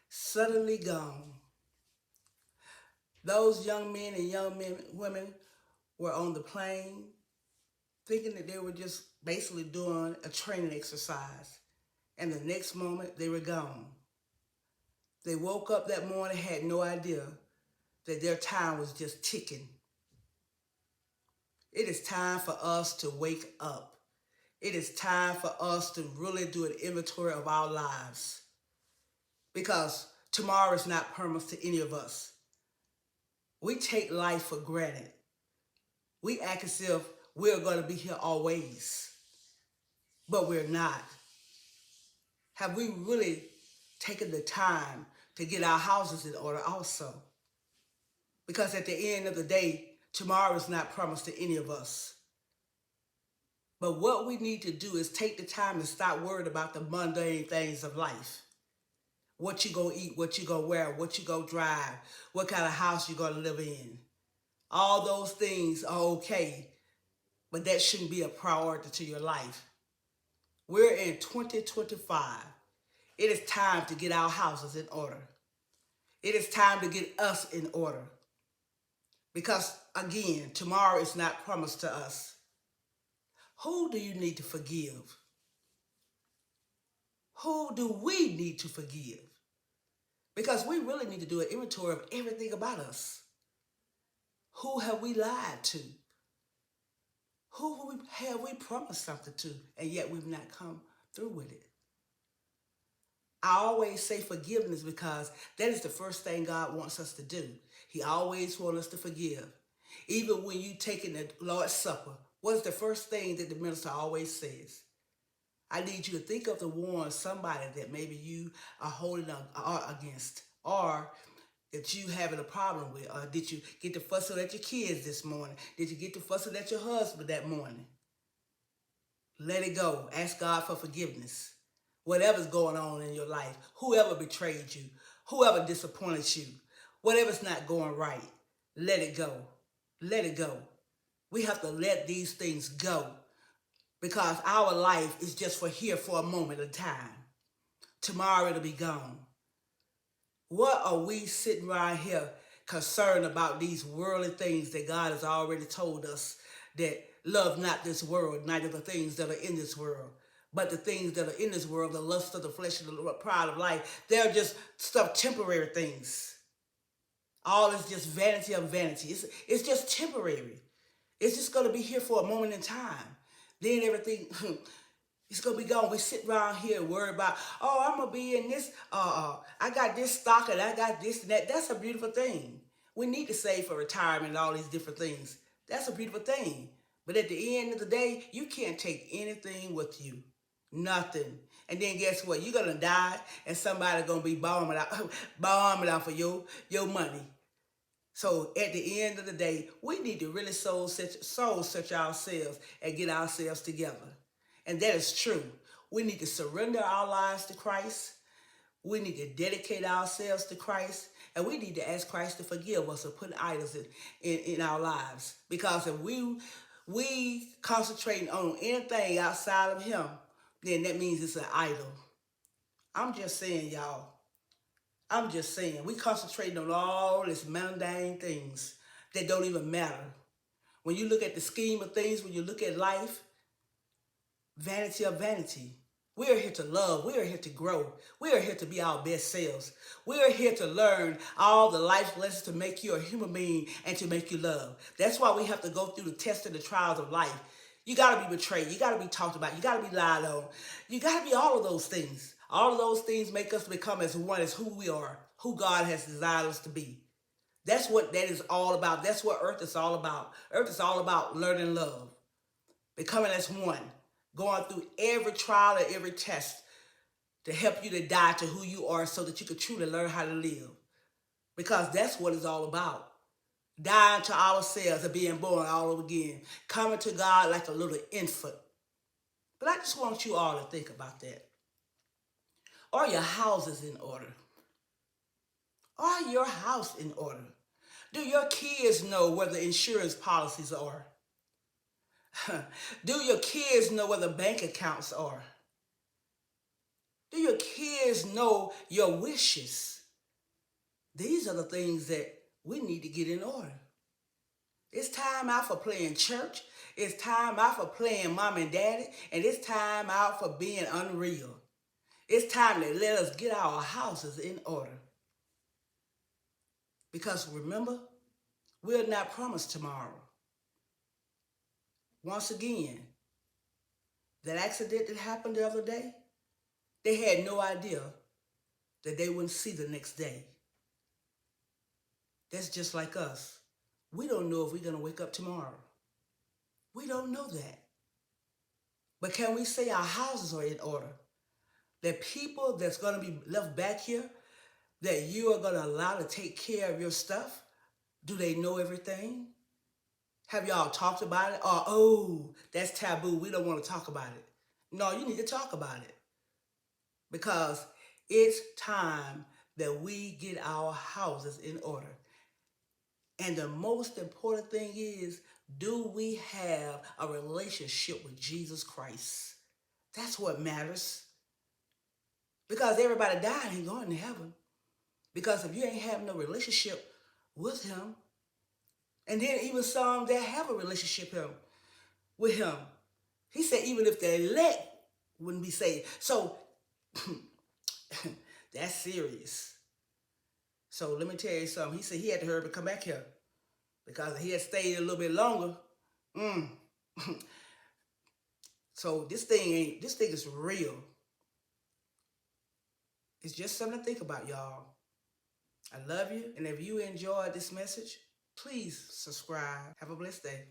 suddenly gone. Those young men and women were on the plane thinking that they were just basically doing a training exercise. And the next moment, they were gone. They woke up that morning, had no idea that their time was just ticking. It is time for us to wake up. It is time for us to really do an inventory of our lives because tomorrow is not promised to any of us. We take life for granted. We act as if we're going to be here always, but we're not. Have we really taken the time to get our houses in order also? Because at the end of the day, tomorrow is not promised to any of us. But what we need to do is take the time to stop worrying about the mundane things of life. What you gonna eat, what you gonna wear, what you gonna drive, what kind of house you gonna live in. All those things are okay, but that shouldn't be a priority to your life. We're in 2025. It is time to get our houses in order. It is time to get us in order. Because again, tomorrow is not promised to us. Who do you need to forgive? Who do we need to forgive? Because we really need to do an inventory of everything about us. Who have we lied to? Who have we promised something to, and yet we've not come through with it? I always say forgiveness because that is the first thing God wants us to do. He always wants us to forgive. Even when you taking the Lord's Supper, what's the first thing that the minister always says? I need you to think of the one, somebody that maybe you are holding against, or that you having a problem with, or did you get to fussing at your kids this morning? Did you get to fussing at your husband that morning? Let it go. Ask God for forgiveness. Whatever's going on in your life, whoever betrayed you, whoever disappointed you, whatever's not going right, let it go. Let it go. We have to let these things go because our life is just for here for a moment of time. Tomorrow it'll be gone. What are we sitting around here concerned about these worldly things that God has already told us that love not this world, neither the things that are in this world, but the things that are in this world, the lust of the flesh and the pride of life, they're just stuff, temporary things. All is just vanity of vanity. It's just temporary. It's just going to be here for a moment in time. Then everything, it's going to be gone. We sit around here and worry about, oh, I'm going to be in this, I got this stock and I got this and that. That's a beautiful thing. We need to save for retirement and all these different things. That's a beautiful thing. But at the end of the day, you can't take anything with you. Nothing. And then guess what? You're going to die and somebody's going to be bombing out for your money. So at the end of the day, we need to really soul search ourselves and get ourselves together. And that is true. We need to surrender our lives to Christ. We need to dedicate ourselves to Christ. And we need to ask Christ to forgive us for putting idols in our lives. Because if we concentrating on anything outside of him, then that means it's an idol. I'm just saying, y'all. I'm just saying, we concentrating on all these mundane things that don't even matter. When you look at the scheme of things, when you look at life, vanity of vanity. We are here to love. We are here to grow. We are here to be our best selves. We are here to learn all the life lessons to make you a human being and to make you love. That's why we have to go through the tests and the trials of life. You got to be betrayed. You got to be talked about. You got to be lied on. You got to be all of those things. All of those things make us become as one as who we are, who God has designed us to be. That's what that is all about. That's what earth is all about. Earth is all about learning love, becoming as one, going through every trial and every test to help you to die to who you are so that you can truly learn how to live. Because that's what it's all about. Dying to ourselves and being born all over again. Coming to God like a little infant. But I just want you all to think about that. Are your houses in order? Are your house in order? Do your kids know where the insurance policies are? Do your kids know where the bank accounts are? Do your kids know your wishes? These are the things that we need to get in order. It's time out for playing church. It's time out for playing mom and daddy. And it's time out for being unreal. It's time to let us get our houses in order. Because remember, we're not promised tomorrow. Once again, that accident that happened the other day, they had no idea that they wouldn't see the next day. That's just like us. We don't know if we're going to wake up tomorrow. We don't know that. But can we say our houses are in order? That people that's going to be left back here, that you are going to allow to take care of your stuff, do they know everything? Have y'all talked about it? Or, oh, that's taboo. We don't want to talk about it. No, you need to talk about it. Because it's time that we get our houses in order. And the most important thing is, do we have a relationship with Jesus Christ? That's what matters. Because everybody died ain't going to heaven. Because if you ain't having no relationship with him, and then even some that have a relationship with him, he said even if the elect wouldn't be saved. So that's serious. So let me tell you something. He said he had to hurry up and come back here. Because if he had stayed a little bit longer, so this thing is real. It's just something to think about, y'all. I love you. And if you enjoyed this message, please subscribe. Have a blessed day.